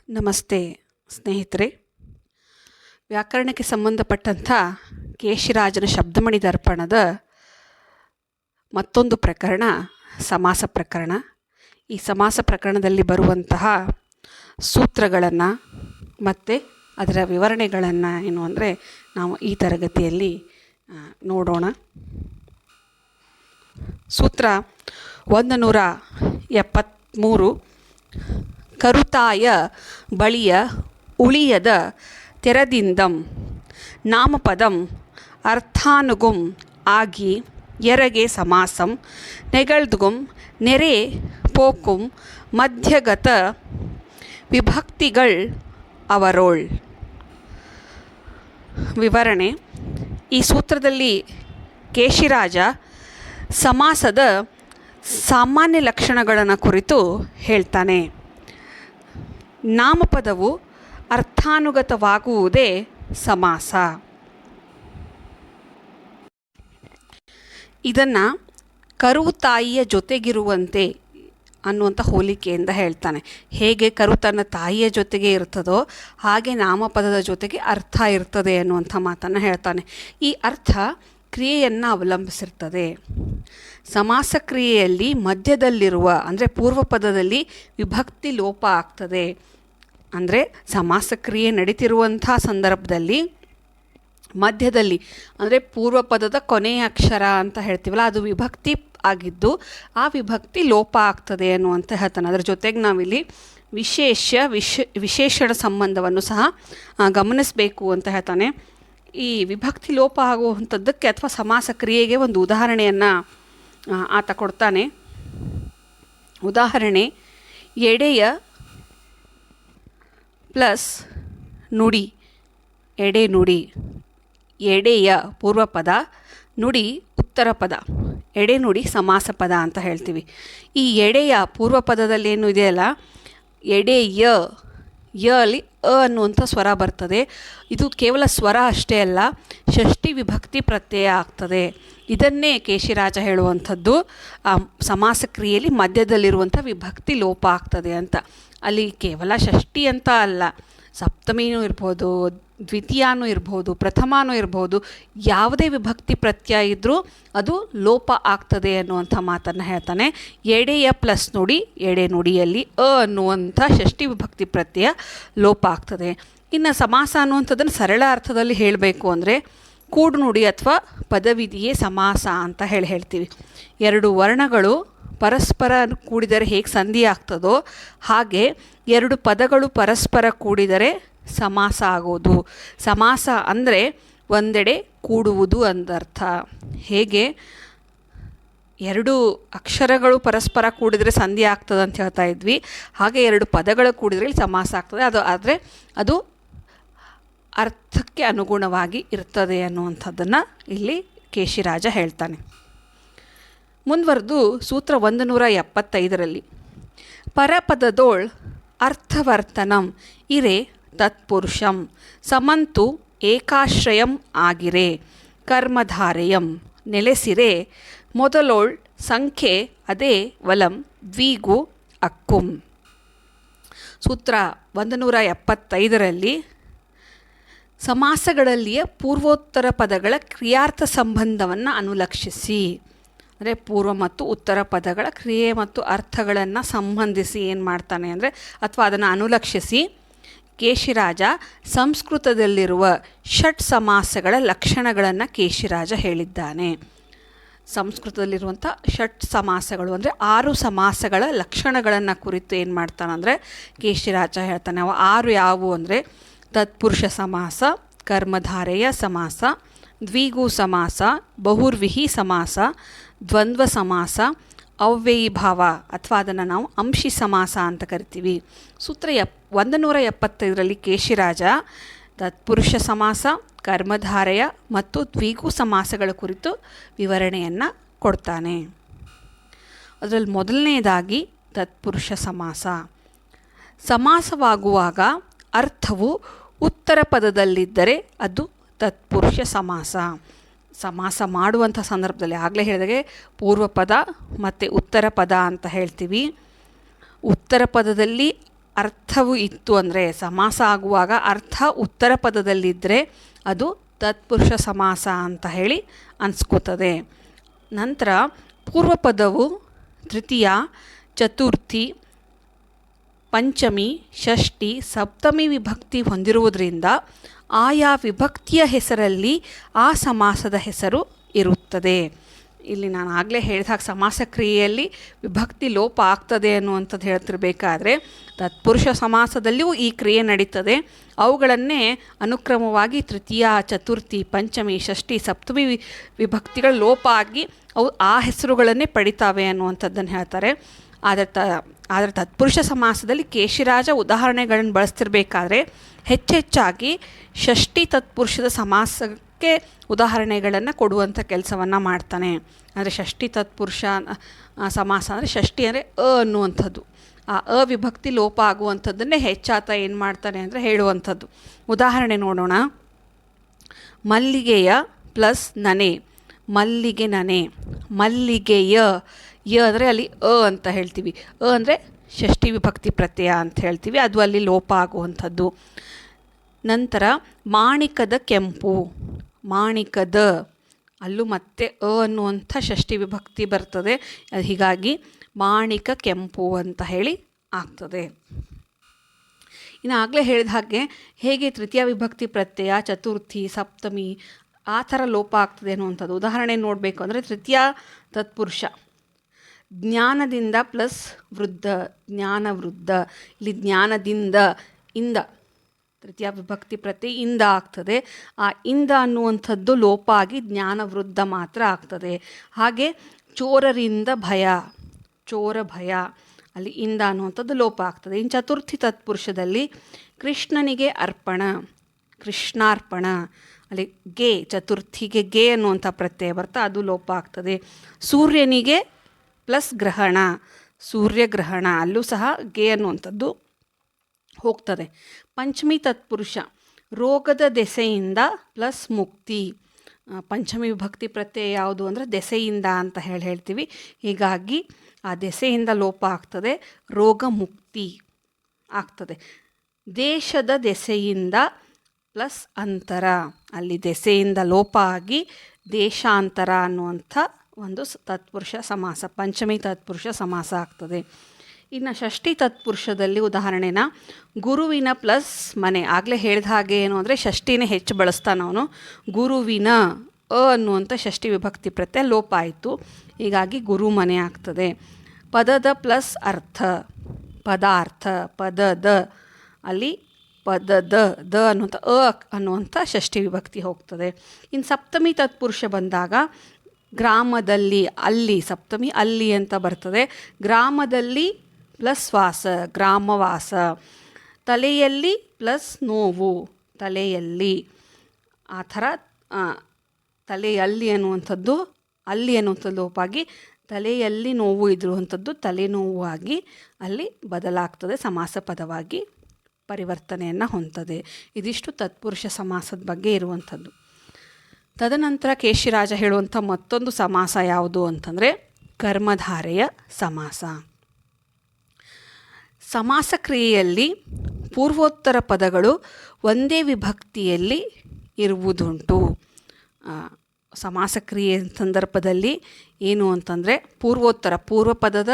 ನಮಸ್ತೆ ಸ್ನೇಹಿತರೆ. ವ್ಯಾಕರಣಕ್ಕೆ ಸಂಬಂಧಪಟ್ಟಂಥ ಕೇಶಿರಾಜನ ಶಬ್ದಮಣಿ ದರ್ಪಣದ ಮತ್ತೊಂದು ಪ್ರಕರಣ ಸಮಾಸ ಪ್ರಕರಣ. ಈ ಸಮಾಸ ಪ್ರಕರಣದಲ್ಲಿ ಬರುವಂತಹ ಸೂತ್ರಗಳನ್ನು ಮತ್ತು ಅದರ ವಿವರಣೆಗಳನ್ನು ಏನು ಅಂದರೆ ನಾವು ಈ ತರಗತಿಯಲ್ಲಿ ನೋಡೋಣ. ಸೂತ್ರ 173. ಕರುತಾಯ ಬಳಿಯ ಉಳಿಯದ ತೆರದಿಂದಂ ನಾಮಪದಂ ಅರ್ಥಾನುಗುಂ ಆಗಿ ಎರಗೆ ಸಮಾಸಂ ನೆಗಳ್ದುಗುಂ ನೆರೆ ಪೋಕುಂ ಮಧ್ಯಗತ ವಿಭಕ್ತಿಗಳ್ ಅವರೋಳ್. ವಿವರಣೆ. ಈ ಸೂತ್ರದಲ್ಲಿ ಕೇಶಿರಾಜ ಸಮಾಸದ ಸಾಮಾನ್ಯ ಲಕ್ಷಣಗಳನ್ನು ಕುರಿತು ಹೇಳ್ತಾನೆ. ನಾಮಪದವು ಅರ್ಥಾನುಗತವಾಗುವುದೇ ಸಮಾಸ. ಇದನ್ನು ಕರು ತಾಯಿಯ ಜೊತೆಗಿರುವಂತೆ ಅನ್ನುವಂಥ ಹೋಲಿಕೆಯಿಂದ ಹೇಳ್ತಾನೆ. ಹೇಗೆ ಕರು ತನ್ನ ತಾಯಿಯ ಜೊತೆಗೆ ಇರ್ತದೋ ಹಾಗೆ ನಾಮಪದದ ಜೊತೆಗೆ ಅರ್ಥ ಇರ್ತದೆ ಅನ್ನುವಂಥ ಮಾತನ್ನು ಹೇಳ್ತಾನೆ. ಈ ಅರ್ಥ ಕ್ರಿಯೆಯನ್ನು ಅವಲಂಬಿಸಿರ್ತದೆ. ಸಮಾಸ ಕ್ರಿಯೆಯಲ್ಲಿ ಮಧ್ಯದಲ್ಲಿರುವ ಅಂದರೆ ಪೂರ್ವ ಪದದಲ್ಲಿ ವಿಭಕ್ತಿ ಲೋಪ ಆಗ್ತದೆ. ಅಂದರೆ ಸಮಾಸ ಕ್ರಿಯೆ ನಡೀತಿರುವಂಥ ಸಂದರ್ಭದಲ್ಲಿ ಮಧ್ಯದಲ್ಲಿ ಅಂದರೆ ಪೂರ್ವ ಪದದ ಕೊನೆಯ ಅಕ್ಷರ ಅಂತ ಹೇಳ್ತೀವಲ್ಲ, ಅದು ವಿಭಕ್ತಿ ಆಗಿದ್ದು ಆ ವಿಭಕ್ತಿ ಲೋಪ ಆಗ್ತದೆ ಅನ್ನುವಂಥ ಹೇಳ್ತಾನೆ. ಅದರ ಜೊತೆಗೆ ನಾವಿಲ್ಲಿ ವಿಶೇಷಣ ಸಂಬಂಧವನ್ನು ಸಹ ಗಮನಿಸಬೇಕು ಅಂತ ಹೇಳ್ತಾನೆ. ಈ ವಿಭಕ್ತಿ ಲೋಪ ಆಗುವಂಥದ್ದಕ್ಕೆ ಅಥವಾ ಸಮಾಸ ಕ್ರಿಯೆಗೆ ಒಂದು ಉದಾಹರಣೆಯನ್ನು ಆತ ಕೊಡ್ತಾನೆ. ಉದಾಹರಣೆ: ಎಡೆಯ ಪ್ಲಸ್ ನುಡಿ. ಎಡೆ ನುಡಿ. ಎಡೆಯ ಪೂರ್ವ ಪದ, ನುಡಿ ಉತ್ತರ ಪದ. ಎಡೆ ನುಡಿ ಸಮಾಸ ಪದ ಅಂತ ಹೇಳ್ತೀವಿ. ಈ ಎಡೆಯ ಪೂರ್ವ ಪದದಲ್ಲಿ ಏನು ಇದೆಯಲ್ಲ, ಎಡೆಯ ಅಲ್ಲಿ ಅನ್ನುವಂಥ ಸ್ವರ ಬರ್ತದೆ. ಇದು ಕೇವಲ ಸ್ವರ ಅಷ್ಟೇ ಅಲ್ಲ, ಷಷ್ಠಿ ವಿಭಕ್ತಿ ಪ್ರತ್ಯಯ ಆಗ್ತದೆ. ಇದನ್ನೇ ಕೇಶಿರಾಜ ಹೇಳುವಂಥದ್ದು ಸಮಾಸ ಕ್ರಿಯೆಯಲ್ಲಿ ಮಧ್ಯದಲ್ಲಿರುವಂಥ ವಿಭಕ್ತಿ ಲೋಪ ಆಗ್ತದೆ ಅಂತ. ಅಲ್ಲಿ ಕೇವಲ ಷಷ್ಠಿ ಅಂತ ಅಲ್ಲ, ಸಪ್ತಮಿನೂ ಇರ್ಬೋದು, ದ್ವಿತೀಯನೂ ಇರ್ಬೋದು, ಪ್ರಥಮನೂ ಇರ್ಬೋದು. ಯಾವುದೇ ವಿಭಕ್ತಿ ಪ್ರತ್ಯಯ ಇದ್ದರೂ ಅದು ಲೋಪ ಆಗ್ತದೆ ಅನ್ನುವಂಥ ಮಾತನ್ನು ಹೇಳ್ತಾನೆ. ಎಡೆಯ ಪ್ಲಸ್ ನುಡಿ, ಎಡೆ ನುಡಿಯಲ್ಲಿ ಅನ್ನುವಂಥ ಷಷ್ಠಿ ವಿಭಕ್ತಿ ಪ್ರತ್ಯಯ ಲೋಪ ಆಗ್ತದೆ. ಇನ್ನು ಸಮಾಸ ಅನ್ನುವಂಥದ್ದನ್ನು ಸರಳ ಅರ್ಥದಲ್ಲಿ ಹೇಳಬೇಕು ಅಂದರೆ ಕೂಡು ನುಡಿ ಅಥವಾ ಪದವಿಧಿಯೇ ಸಮಾಸ ಅಂತ ಹೇಳ್ತೀವಿ. ಎರಡು ವರ್ಣಗಳು ಪರಸ್ಪರ ಕೂಡಿದರೆ ಹೇಗೆ ಸಂಧಿ ಆಗ್ತದೋ ಹಾಗೆ ಎರಡು ಪದಗಳು ಪರಸ್ಪರ ಕೂಡಿದರೆ ಸಮಾಸ ಆಗೋದು. ಸಮಾಸ ಅಂದರೆ ಒಂದೆಡೆ ಕೂಡುವುದು ಅಂದರ್ಥ. ಹೇಗೆ ಎರಡು ಅಕ್ಷರಗಳು ಪರಸ್ಪರ ಕೂಡಿದರೆ ಸಂಧಿ ಆಗ್ತದೆ ಅಂತ ಹೇಳ್ತಾ ಇದ್ವಿ, ಹಾಗೆ ಎರಡು ಪದಗಳು ಕೂಡಿದರೆ ಇಲ್ಲಿ ಸಮಾಸ ಆಗ್ತದೆ. ಆದರೆ ಅದು ಅರ್ಥಕ್ಕೆ ಅನುಗುಣವಾಗಿ ಇರ್ತದೆ ಅನ್ನುವಂಥದ್ದನ್ನು ಇಲ್ಲಿ ಕೇಶಿರಾಜ ಹೇಳ್ತಾನೆ. ಮುಂದುವರೆದು ಸೂತ್ರ 175ರಲ್ಲಿ ಪರಪದದೋಳ್ ಅರ್ಥವರ್ತನಂ ಇರೆ ತತ್ಪುರುಷಂ ಸಮಂತು ಏಕಾಶ್ರಯಂ ಆಗಿರೆ ಕರ್ಮಧಾರೆಯಂ ನೆಲೆಸಿರೆ ಮೊದಲೋಳ್ ಸಂಖ್ಯೆ ಅದೇ ವಲಂ ದ್ವಿಗು ಅಕ್ಕುಂ. ಸೂತ್ರ 175ರಲ್ಲಿ ಸಮಾಸಗಳಲ್ಲಿಯ ಪೂರ್ವೋತ್ತರ ಪದಗಳ ಕ್ರಿಯಾರ್ಥ ಸಂಬಂಧವನ್ನು ಅನುಲಕ್ಷಿಸಿ, ಅಂದರೆ ಪೂರ್ವ ಮತ್ತು ಉತ್ತರ ಪದಗಳ ಕ್ರಿಯೆ ಮತ್ತು ಅರ್ಥಗಳನ್ನು ಸಂಬಂಧಿಸಿ ಏನು ಮಾಡ್ತಾನೆ ಅಂದರೆ ಅಥವಾ ಅದನ್ನು ಅನುಲಕ್ಷಿಸಿ ಕೇಶಿರಾಜ ಸಂಸ್ಕೃತದಲ್ಲಿರುವ ಷಟ್ ಸಮಾಸಗಳ ಲಕ್ಷಣಗಳನ್ನು ಕೇಶಿರಾಜ ಹೇಳಿದ್ದಾನೆ. ಸಂಸ್ಕೃತದಲ್ಲಿರುವಂಥ ಷಟ್ ಸಮಾಸಗಳು ಅಂದರೆ 6 ಸಮಾಸಗಳ ಲಕ್ಷಣಗಳನ್ನು ಕುರಿತು ಏನು ಮಾಡ್ತಾನಂದರೆ ಕೇಶಿರಾಜ ಹೇಳ್ತಾನೆ. ಅವು 6 ಯಾವುವು ಅಂದರೆ ತತ್ಪುರುಷ ಸಮಾಸ, ಕರ್ಮಧಾರೆಯ ಸಮಾಸ, ದ್ವಿಗು ಸಮಾಸ, ಬಹುರ್ವಿಹಿ ಸಮಾಸ, ದ್ವಂದ್ವ ಸಮಾಸ, ಅವ್ಯಯೀಭಾವ ಅಥವಾ ಅದನ್ನು ನಾವು ಅಂಶಿ ಸಮಾಸ ಅಂತ ಕರಿತೀವಿ. ಸೂತ್ರ 175ರಲ್ಲಿ ಕೇಶಿರಾಜ ತತ್ಪುರುಷ ಸಮಾಸ, ಕರ್ಮಧಾರೆಯ ಮತ್ತು ದ್ವಿಗು ಸಮಾಸಗಳ ಕುರಿತು ವಿವರಣೆಯನ್ನು ಕೊಡ್ತಾನೆ. ಅದರಲ್ಲಿ ಮೊದಲನೆಯದಾಗಿ ತತ್ಪುರುಷ ಸಮಾಸ. ಸಮಾಸವಾಗುವಾಗ ಅರ್ಥವು ಉತ್ತರ ಪದದಲ್ಲಿದ್ದರೆ ಅದು ತತ್ಪುರುಷ ಸಮಾಸ. ಸಮಾಸ ಮಾಡುವಂಥ ಸಂದರ್ಭದಲ್ಲಿ ಆಗಲೇ ಹೇಳಿದಾಗೆ ಪೂರ್ವ ಪದ ಮತ್ತು ಉತ್ತರ ಪದ ಅಂತ ಹೇಳ್ತೀವಿ. ಉತ್ತರ ಪದದಲ್ಲಿ ಅರ್ಥವು ಇತ್ತು ಅಂದರೆ, ಸಮಾಸ ಆಗುವಾಗ ಅರ್ಥ ಉತ್ತರ ಪದದಲ್ಲಿದ್ದರೆ ಅದು ತತ್ಪುರುಷ ಸಮಾಸ ಅಂತ ಹೇಳಿ ಅನಿಸ್ಕೋತದೆ. ನಂತರ ಪೂರ್ವ ಪದವು ತೃತೀಯ, ಚತುರ್ಥಿ, ಪಂಚಮಿ, ಷಷ್ಠಿ, ಸಪ್ತಮಿ ವಿಭಕ್ತಿ ಹೊಂದಿರುವುದರಿಂದ ಆಯಾ ವಿಭಕ್ತಿಯ ಹೆಸರಲ್ಲಿ ಆ ಸಮಾಸದ ಹೆಸರು ಇರುತ್ತದೆ. ಇಲ್ಲಿ ನಾನು ಆಗಲೇ ಹೇಳಿದ ಹಾಗೆ ಸಮಾಸ ಕ್ರಿಯೆಯಲ್ಲಿ ವಿಭಕ್ತಿ ಲೋಪ ಆಗ್ತದೆ ಅನ್ನುವಂಥದ್ದು ಹೇಳ್ತಿರ್ಬೇಕಾದ್ರೆ ತತ್ಪುರುಷ ಸಮಾಸದಲ್ಲಿಯೂ ಈ ಕ್ರಿಯೆ ನಡೀತದೆ. ಅವುಗಳನ್ನೇ ಅನುಕ್ರಮವಾಗಿ ತೃತೀಯ, ಚತುರ್ಥಿ, ಪಂಚಮಿ, ಷಷ್ಠಿ, ಸಪ್ತಮಿ ವಿಭಕ್ತಿಗಳು ಲೋಪ ಆಗಿ ಅವು ಆ ಹೆಸರುಗಳನ್ನೇ ಪಡಿತಾವೆ ಅನ್ನುವಂಥದ್ದನ್ನು ಹೇಳ್ತಾರೆ. ಆದರೆ ತತ್ಪುರುಷ ಸಮಾಸದಲ್ಲಿ ಕೇಶಿರಾಜ ಉದಾಹರಣೆಗಳನ್ನು ಬಳಸ್ತಿರ್ಬೇಕಾದ್ರೆ ಹೆಚ್ಚೆಚ್ಚಾಗಿ ಷಷ್ಠಿ ತತ್ಪುರುಷದ ಸಮಾಸಕ್ಕೆ ಉದಾಹರಣೆಗಳನ್ನು ಕೊಡುವಂಥ ಕೆಲಸವನ್ನು ಮಾಡ್ತಾನೆ. ಅಂದರೆ ಷಷ್ಠಿ ತತ್ಪುರುಷ ಸಮಾಸ ಅಂದರೆ ಷಷ್ಠಿ ಅಂದರೆ ಅನ್ನುವಂಥದ್ದು, ಆ ಅವಿಭಕ್ತಿ ಲೋಪ ಆಗುವಂಥದ್ದನ್ನೇ ಹೆಚ್ಚಾತ ಏನು ಮಾಡ್ತಾನೆ ಅಂದರೆ ಹೇಳುವಂಥದ್ದು. ಉದಾಹರಣೆ ನೋಡೋಣ. ಮಲ್ಲಿಗೆಯ ಪ್ಲಸ್ ನನೆ, ಮಲ್ಲಿಗೆ ನನೆ. ಮಲ್ಲಿಗೆಯ ಅಂದರೆ ಅಲ್ಲಿ ಅಂತ ಹೇಳ್ತೀವಿ. ಅಂದರೆ ಷಷ್ಠಿ ವಿಭಕ್ತಿ ಪ್ರತ್ಯಯ ಅಂತ ಹೇಳ್ತೀವಿ, ಅದು ಅಲ್ಲಿ ಲೋಪ ಆಗುವಂಥದ್ದು. ನಂತರ ಮಾಣಿಕದ ಕೆಂಪು, ಮಾಣಿಕದ, ಅಲ್ಲೂ ಮತ್ತೆ ಅನ್ನುವಂಥ ಷಷ್ಠಿ ವಿಭಕ್ತಿ ಬರ್ತದೆ. ಹೀಗಾಗಿ ಮಾಣಿಕ ಕೆಂಪು ಅಂತ ಹೇಳಿ ಆಗ್ತದೆ. ಇನ್ನು ಆಗಲೇ ಹೇಳಿದ ಹಾಗೆ ಹೇಗೆ ತೃತೀಯ ವಿಭಕ್ತಿ ಪ್ರತ್ಯಯ, ಚತುರ್ಥಿ, ಸಪ್ತಮಿ ಆ ಥರ ಲೋಪ ಆಗ್ತದೆ ಅನ್ನುವಂಥದ್ದು. ಉದಾಹರಣೆ ನೋಡಬೇಕು ಅಂದರೆ ತೃತೀಯ ತತ್ಪುರುಷ ಜ್ಞಾನದಿಂದ ಪ್ಲಸ್ ವೃದ್ಧ, ಜ್ಞಾನ ವೃದ್ಧ. ಇಲ್ಲಿ ಜ್ಞಾನದಿಂದ ಇಂದ ತೃತೀಯ ವಿಭಕ್ತಿ ಪ್ರತ್ಯಯ ಇಂದ ಆಗ್ತದೆ. ಆ ಇಂದ ಅನ್ನುವಂಥದ್ದು ಲೋಪ ಆಗಿ ಜ್ಞಾನ ವೃದ್ಧ ಮಾತ್ರ ಆಗ್ತದೆ. ಹಾಗೆ ಚೋರರಿಂದ ಭಯ, ಚೋರ ಭಯ, ಅಲ್ಲಿ ಇಂದ ಅನ್ನುವಂಥದ್ದು ಲೋಪ ಆಗ್ತದೆ. ಇನ್ನು ಚತುರ್ಥಿ ತತ್ಪುರುಷದಲ್ಲಿ ಕೃಷ್ಣನಿಗೆ ಅರ್ಪಣ, ಕೃಷ್ಣಾರ್ಪಣ, ಅಲ್ಲಿ ಗೆ ಚತುರ್ಥಿಗೆ ಗೆ ಅನ್ನುವಂಥ ಪ್ರತ್ಯಯ ಬರ್ತಾ ಅದು ಲೋಪ ಆಗ್ತದೆ. ಸೂರ್ಯನಿಗೆ ಪ್ಲಸ್ ಗ್ರಹಣ, ಸೂರ್ಯಗ್ರಹಣ, ಅಲ್ಲೂ ಸಹ ಗೆ ಅನ್ನುವಂಥದ್ದು ಹೋಗ್ತದೆ. ಪಂಚಮಿ ತತ್ಪುರುಷ ರೋಗದ ದೆಸೆಯಿಂದ ಪ್ಲಸ್ ಮುಕ್ತಿ. ಪಂಚಮಿ ವಿಭಕ್ತಿ ಪ್ರತ್ಯಯ ಯಾವುದು ಅಂದರೆ ದೆಸೆಯಿಂದ ಅಂತ ಹೇಳ್ತೀವಿ. ಹೀಗಾಗಿ ಆ ದೆಸೆಯಿಂದ ಲೋಪ ಆಗ್ತದೆ, ರೋಗ ಮುಕ್ತಿ ಆಗ್ತದೆ. ದೇಶದ ದೆಸೆಯಿಂದ ಪ್ಲಸ್ ಅಂತರ, ಅಲ್ಲಿ ದೆಸೆಯಿಂದ ಲೋಪ ಆಗಿ ದೇಶಾಂತರ ಅನ್ನುವಂಥ ಒಂದು ತತ್ಪುರುಷ ಸಮಾಸ, ಪಂಚಮಿ ತತ್ಪುರುಷ ಸಮಾಸ ಆಗ್ತದೆ. ಇನ್ನು ಷಷ್ಠಿ ತತ್ಪುರುಷದಲ್ಲಿ ಉದಾಹರಣೆನ ಗುರುವಿನ ಪ್ಲಸ್ ಮನೆ. ಆಗಲೇ ಹೇಳಿದ ಹಾಗೆ ಏನು ಅಂದರೆ ಷಷ್ಠಿನೇ ಹೆಚ್ಚು ಬಳಸ್ತಾನೆ ಅವನು. ಗುರುವಿನ ಅನ್ನುವಂಥ ಷಷ್ಠಿ ವಿಭಕ್ತಿ ಪ್ರತ್ಯಯ ಲೋಪ ಆಯಿತು, ಹೀಗಾಗಿ ಗುರು ಮನೆ ಆಗ್ತದೆ. ಪದದ ಪ್ಲಸ್ ಅರ್ಥ, ಪದಾರ್ಥ, ಪದದ, ಅಲ್ಲಿ ಪದದ ಅನ್ನುವಂಥ ಅನ್ನುವಂಥ ಷಷ್ಠಿ ವಿಭಕ್ತಿ ಹೋಗ್ತದೆ. ಇನ್ನು ಸಪ್ತಮಿ ತತ್ಪುರುಷ ಬಂದಾಗ ಗ್ರಾಮದಲ್ಲಿ, ಅಲ್ಲಿ ಸಪ್ತಮಿ ಅಲ್ಲಿ ಅಂತ ಬರ್ತದೆ. ಗ್ರಾಮದಲ್ಲಿ ಪ್ಲಸ್ ವಾಸ, ಗ್ರಾಮವಾಸ. ತಲೆಯಲ್ಲಿ ಪ್ಲಸ್ ನೋವು, ತಲೆಯಲ್ಲಿ. ಆ ಥರ ತಲೆಯಲ್ಲಿ ಅನ್ನುವಂಥದ್ದು ಅಲ್ಲಿ ಅನ್ನುವಂಥದ್ದು ಲೋಪಾಗಿ ತಲೆಯಲ್ಲಿ ನೋವು ಇರುವಂಥದ್ದು ತಲೆನೋವು ಆಗಿ ಅಲ್ಲಿ ಬದಲಾಗ್ತದೆ, ಸಮಾಸ ಪದವಾಗಿ ಪರಿವರ್ತನೆಯನ್ನು ಹೊಂದದೆ. ಇದಿಷ್ಟು ತತ್ಪುರುಷ ಸಮಾಸದ ಬಗ್ಗೆ ಇರುವಂಥದ್ದು. ತದನಂತರ ಕೇಶಿರಾಜ ಹೇಳುವಂಥ ಮತ್ತೊಂದು ಸಮಾಸ ಯಾವುದು ಅಂತಂದರೆ ಕರ್ಮಧಾರೆಯ ಸಮಾಸ. ಸಮಾಸ ಕ್ರಿಯೆಯಲ್ಲಿ ಪೂರ್ವೋತ್ತರ ಪದಗಳು ಒಂದೇ ವಿಭಕ್ತಿಯಲ್ಲಿ ಇರುವುದುಂಟು. ಸಮಾಸ ಕ್ರಿಯೆ ಸಂದರ್ಭದಲ್ಲಿ ಏನು ಅಂತಂದರೆ ಪೂರ್ವ ಪದದ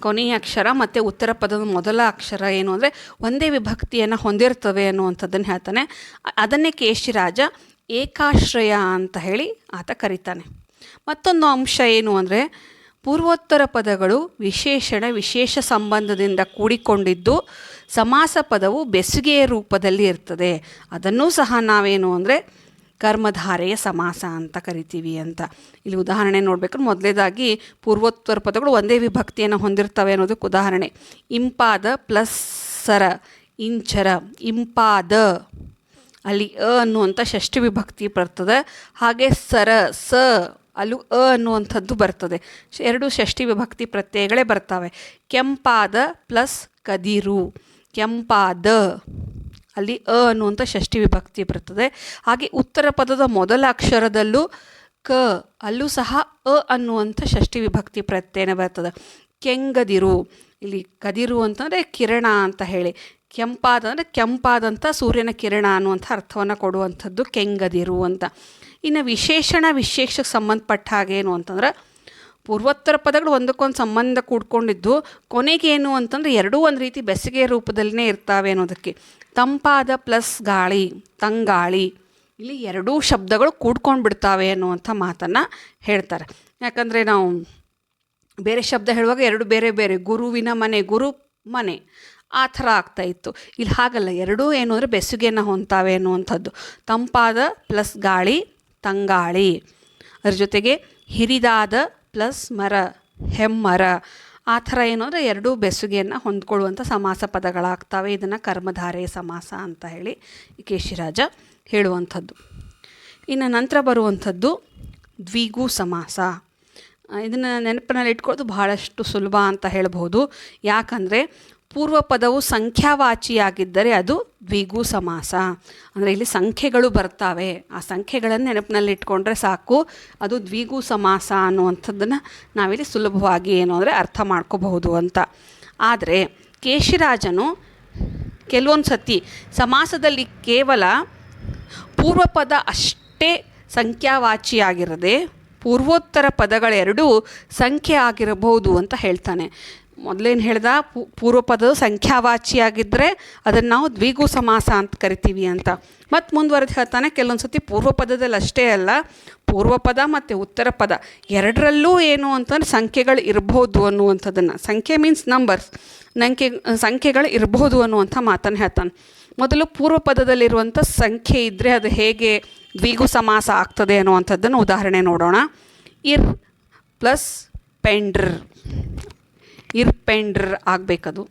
ಕೊನೆಯ ಅಕ್ಷರ ಮತ್ತು ಉತ್ತರ ಪದದ ಮೊದಲ ಅಕ್ಷರ ಏನು ಅಂದರೆ ಒಂದೇ ವಿಭಕ್ತಿಯನ್ನು ಹೊಂದಿರ್ತವೆ ಅನ್ನುವಂಥದ್ದನ್ನು ಹೇಳ್ತಾನೆ. ಅದನ್ನೇ ಕೇಶಿರಾಜ ಏಕಾಶ್ರಯ ಅಂತ ಹೇಳಿ ಆತ ಕರೀತಾನೆ. ಮತ್ತೊಂದು ಅಂಶ ಏನು ಅಂದರೆ ಪೂರ್ವೋತ್ತರ ಪದಗಳು ವಿಶೇಷ ಸಂಬಂಧದಿಂದ ಕೂಡಿಕೊಂಡಿದ್ದು ಸಮಾಸ ಪದವು ಬೆಸುಗೆಯ ರೂಪದಲ್ಲಿ ಇರ್ತದೆ. ಅದನ್ನೂ ಸಹ ನಾವೇನು ಅಂದರೆ ಕರ್ಮಧಾರೆಯ ಸಮಾಸ ಅಂತ ಕರಿತೀವಿ ಅಂತ. ಇಲ್ಲಿ ಉದಾಹರಣೆ ನೋಡಬೇಕು. ಮೊದಲೇದಾಗಿ ಪೂರ್ವೋತ್ತರ ಪದಗಳು ಒಂದೇ ವಿಭಕ್ತಿಯನ್ನು ಹೊಂದಿರ್ತವೆ ಅನ್ನೋದಕ್ಕೆ ಉದಾಹರಣೆ ಇಂಪಾದ ಪ್ಲಸ್ ಸರ, ಇಂಚರ, ಇಂಪಾದ, ಅಲ್ಲಿ ಅನ್ನುವಂಥ ಷಷ್ಠಿ ವಿಭಕ್ತಿ ಬರ್ತದೆ. ಹಾಗೆ ಸರ, ಸ, ಅಲ್ಲೂ ಅನ್ನುವಂಥದ್ದು ಬರ್ತದೆ. ಎರಡು ಷಷ್ಠಿ ವಿಭಕ್ತಿ ಪ್ರತ್ಯಯಗಳೇ ಬರ್ತವೆ. ಕೆಂಪಾದ ಪ್ಲಸ್ ಕದಿರು, ಕೆಂಪಾದ, ಅಲ್ಲಿ ಅನ್ನುವಂಥ ಷಷ್ಠಿ ವಿಭಕ್ತಿ ಬರ್ತದೆ. ಹಾಗೆ ಉತ್ತರ ಪದದ ಮೊದಲ ಅಕ್ಷರದಲ್ಲೂ ಅಲ್ಲೂ ಸಹ ಅನ್ನುವಂಥ ಷಷ್ಠಿ ವಿಭಕ್ತಿ ಪ್ರತ್ಯಯನ ಬರ್ತದೆ. ಕೆಂಗದಿರು, ಇಲ್ಲಿ ಕದಿರು ಅಂತಂದರೆ ಕಿರಣ ಅಂತ ಹೇಳಿ, ಕೆಂಪಾದಂದರೆ ಕೆಂಪಾದಂಥ ಸೂರ್ಯನ ಕಿರಣ ಅನ್ನುವಂಥ ಅರ್ಥವನ್ನು ಕೊಡುವಂಥದ್ದು ಕೆಂಗದಿರು ಅಂತ. ಇನ್ನು ವಿಶೇಷಣ ವಿಶೇಷಕ್ಕೆ ಸಂಬಂಧಪಟ್ಟ ಹಾಗೇನು ಅಂತಂದ್ರೆ ಪೂರ್ವೋತ್ತರ ಪದಗಳು ಒಂದಕ್ಕೊಂದು ಸಂಬಂಧ ಕೂಡ್ಕೊಂಡಿದ್ದು ಕೊನೆಗೇನು ಅಂತಂದರೆ ಎರಡೂ ಒಂದು ರೀತಿ ಬೆಸಿಗೆ ರೂಪದಲ್ಲೇ ಇರ್ತಾವೆ ಅನ್ನೋದಕ್ಕೆ. ತಂಪಾದ ಪ್ಲಸ್ ಗಾಳಿ, ತಂಗಾಳಿ, ಇಲ್ಲಿ ಎರಡೂ ಶಬ್ದಗಳು ಕೂಡ್ಕೊಂಡು ಬಿಡ್ತಾವೆ ಅನ್ನುವಂಥ ಮಾತನ್ನು ಹೇಳ್ತಾರೆ. ಯಾಕಂದರೆ ನಾವು ಬೇರೆ ಶಬ್ದ ಹೇಳುವಾಗ ಎರಡು ಬೇರೆ ಬೇರೆ, ಗುರುವಿನ ಮನೆ, ಗುರು ಮನೆ ಆ ಥರ ಆಗ್ತಾಯಿತ್ತು. ಇಲ್ಲಿ ಹಾಗಲ್ಲ, ಎರಡೂ ಏನು ಅಂದರೆ ಬೆಸುಗೆಯನ್ನು ಹೊಂತಾವೆ ಅನ್ನುವಂಥದ್ದು. ತಂಪಾದ ಪ್ಲಸ್ ಗಾಳಿ, ತಂಗಾಳಿ. ಅದ್ರ ಜೊತೆಗೆ ಹಿರಿದಾದ ಪ್ಲಸ್ ಮರ, ಹೆಮ್ಮರ. ಆ ಥರ ಏನು ಅಂದರೆ ಎರಡೂ ಬೆಸುಗೆಯನ್ನು ಹೊಂದ್ಕೊಳ್ಳುವಂಥ ಸಮಾಸ ಪದಗಳಾಗ್ತವೆ. ಇದನ್ನು ಕರ್ಮಧಾರಯ ಸಮಾಸ ಅಂತ ಹೇಳಿ ಕೇಶಿರಾಜ ಹೇಳುವಂಥದ್ದು. ಇನ್ನು ನಂತರ ಬರುವಂಥದ್ದು ದ್ವಿಗು ಸಮಾಸ. ಇದನ್ನು ನೆನಪಿನಲ್ಲಿ ಇಟ್ಕೊಳ್ಳೋದು ಬಹಳಷ್ಟು ಸುಲಭ ಅಂತ ಹೇಳ್ಬೋದು. ಯಾಕಂದರೆ ಪೂರ್ವ ಪದವು ಸಂಖ್ಯಾವಾಚಿಯಾಗಿದ್ದರೆ ಅದು ದ್ವಿಗು ಸಮಾಸ. ಅಂದರೆ ಇಲ್ಲಿ ಸಂಖ್ಯೆಗಳು ಬರ್ತಾವೆ, ಆ ಸಂಖ್ಯೆಗಳನ್ನು ನೆನಪಿನಲ್ಲಿ ಇಟ್ಕೊಂಡ್ರೆ ಸಾಕು, ಅದು ದ್ವಿಗು ಸಮಾಸ ಅನ್ನುವಂಥದ್ದನ್ನು ನಾವಿಲ್ಲಿ ಸುಲಭವಾಗಿ ಏನು ಅಂದರೆ ಅರ್ಥ ಮಾಡ್ಕೋಬಹುದು ಅಂತ. ಆದರೆ ಕೇಶಿರಾಜನು ಕೆಲವೊಂದು ಸತಿ ಸಮಾಸದಲ್ಲಿ ಕೇವಲ ಪೂರ್ವ ಪದ ಅಷ್ಟೇ ಸಂಖ್ಯಾವಾಚಿಯಾಗಿರದೆ ಪೂರ್ವೋತ್ತರ ಪದಗಳೆರಡೂ ಸಂಖ್ಯೆ ಆಗಿರಬಹುದು ಅಂತ ಹೇಳ್ತಾನೆ. ಮೊದಲೇನು ಹೇಳ್ದ, ಪೂರ್ವ ಪದವು ಸಂಖ್ಯಾವಾಚಿಯಾಗಿದ್ದರೆ ಅದನ್ನು ನಾವು ದ್ವಿಗು ಸಮಾಸ ಅಂತ ಕರಿತೀವಿ ಅಂತ. ಮತ್ತು ಮುಂದುವರೆದು ಹೇಳ್ತಾನೆ, ಕೆಲವೊಂದು ಸತಿ ಪೂರ್ವ ಪದದಲ್ಲಿ ಅಷ್ಟೇ ಅಲ್ಲ, ಪೂರ್ವ ಪದ ಮತ್ತು ಉತ್ತರ ಪದ ಎರಡರಲ್ಲೂ ಏನು ಅಂತಂದ್ರೆ ಸಂಖ್ಯೆಗಳು ಇರ್ಬೋದು ಅನ್ನುವಂಥದ್ದನ್ನು, ಸಂಖ್ಯೆ ಮೀನ್ಸ್ ನಂಬರ್ಸ್, ಸಂಖ್ಯೆಗಳು ಇರ್ಬೋದು ಅನ್ನುವಂಥ ಮಾತನ್ನು ಹೇಳ್ತಾನೆ. ಮೊದಲು ಪೂರ್ವ ಪದದಲ್ಲಿರುವಂಥ ಸಂಖ್ಯೆ ಇದ್ದರೆ ಅದು ಹೇಗೆ ದ್ವಿಗು ಸಮಾಸ ಆಗ್ತದೆ ಅನ್ನುವಂಥದ್ದನ್ನು ಉದಾಹರಣೆ ನೋಡೋಣ. ಇರ್ ಪ್ಲಸ್ ಪೆಂಡ್ರ್, ಇರ್ ಪೆಂಡ್ರ್ ಆಗಬೇಕದು.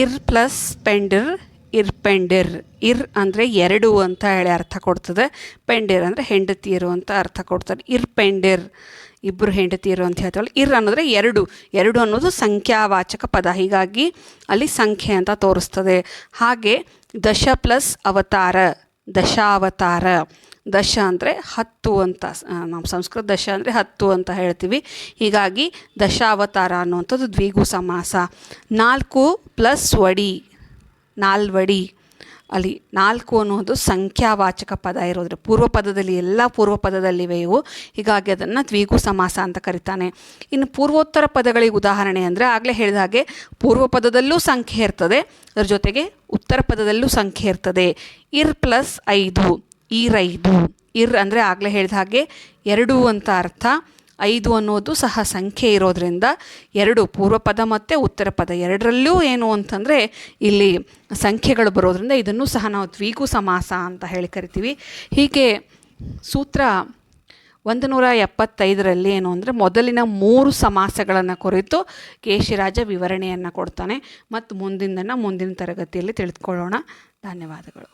ಇರ್ ಪ್ಲಸ್ ಪೆಂಡರ್, ಇರ್ ಪೆಂಡರ್. ಇರ್ ಅಂದರೆ ಎರಡು ಅಂತ ಹೇಳಿ ಅರ್ಥ ಕೊಡ್ತದೆ, ಪೆಂಡರ್ ಅಂದರೆ ಹೆಂಡತಿಯರು ಅಂತ ಅರ್ಥ ಕೊಡ್ತಾರೆ. ಇರ್ ಪೆಂಡರ್, ಇಬ್ಬರು ಹೆಂಡತಿಯರು ಅಂತ ಹೇಳ್ತಾಳೆ. ಇರ್ ಅನ್ನೋದ್ರೆ ಎರಡು, ಎರಡು ಅನ್ನೋದು ಸಂಖ್ಯಾವಾಚಕ ಪದ, ಹೀಗಾಗಿ ಅಲ್ಲಿ ಸಂಖ್ಯೆ ಅಂತ ತೋರಿಸ್ತದೆ. ಹಾಗೆ ದಶ ಪ್ಲಸ್ ಅವತಾರ, ದಶಾವತಾರ. ದಶ ಅಂದರೆ 10 ಅಂತ, ನಮ್ಮ ಸಂಸ್ಕೃತ ದಶ ಅಂದರೆ 10 ಅಂತ ಹೇಳ್ತೀವಿ, ಹೀಗಾಗಿ ದಶಾವತಾರ ಅನ್ನುವಂಥದ್ದು ದ್ವಿಗು ಸಮಾಸ. 4 ಪ್ಲಸ್ ವಡಿ, ನಾಲ್ವಡಿ. ಅಲ್ಲಿ 4 ಅನ್ನೋದು ಸಂಖ್ಯಾವಾಚಕ ಪದ ಇರೋದ್ರೆ ಪೂರ್ವ ಪದದಲ್ಲಿ, ಎಲ್ಲ ಪೂರ್ವ ಪದದಲ್ಲಿವೆ ಇವು, ಹೀಗಾಗಿ ಅದನ್ನು ದ್ವಿಗು ಸಮಾಸ ಅಂತ ಕರಿತಾನೆ. ಇನ್ನು ಪೂರ್ವೋತ್ತರ ಪದಗಳಿಗೆ ಉದಾಹರಣೆ ಅಂದರೆ ಆಗಲೇ ಹೇಳಿದ ಹಾಗೆ ಪೂರ್ವ ಪದದಲ್ಲೂ ಸಂಖ್ಯೆ ಇರ್ತದೆ, ಅದರ ಜೊತೆಗೆ ಉತ್ತರ ಪದದಲ್ಲೂ ಸಂಖ್ಯೆ ಇರ್ತದೆ. ಇರ್ ಪ್ಲಸ್ 5, ಈರೈದು. ಇರ್ ಅಂದರೆ ಆಗಲೇ ಹೇಳಿದ ಹಾಗೆ ಎರಡು ಅಂತ ಅರ್ಥ, 5 ಅನ್ನೋದು ಸಹ ಸಂಖ್ಯೆ ಇರೋದರಿಂದ ಎರಡು, ಪೂರ್ವ ಪದ ಮತ್ತು ಉತ್ತರ ಪದ ಎರಡರಲ್ಲೂ ಏನು ಅಂತಂದರೆ ಇಲ್ಲಿ ಸಂಖ್ಯೆಗಳು ಬರೋದ್ರಿಂದ ಇದನ್ನು ಸಹ ನಾವು ದ್ವಿಗು ಸಮಾಸ ಅಂತ ಹೇಳಿ ಕರಿತೀವಿ. ಹೀಗೆ ಸೂತ್ರ 175ರಲ್ಲಿ ಏನು ಅಂದರೆ ಮೊದಲಿನ 3 ಸಮಾಸಗಳನ್ನು ಕುರಿತು ಕೇಶಿರಾಜ ವಿವರಣೆಯನ್ನು ಕೊಡ್ತಾನೆ. ಮತ್ತು ಮುಂದಿನ ತರಗತಿಯಲ್ಲಿ ತಿಳಿದುಕೊಳ್ಳೋಣ. ಧನ್ಯವಾದಗಳು.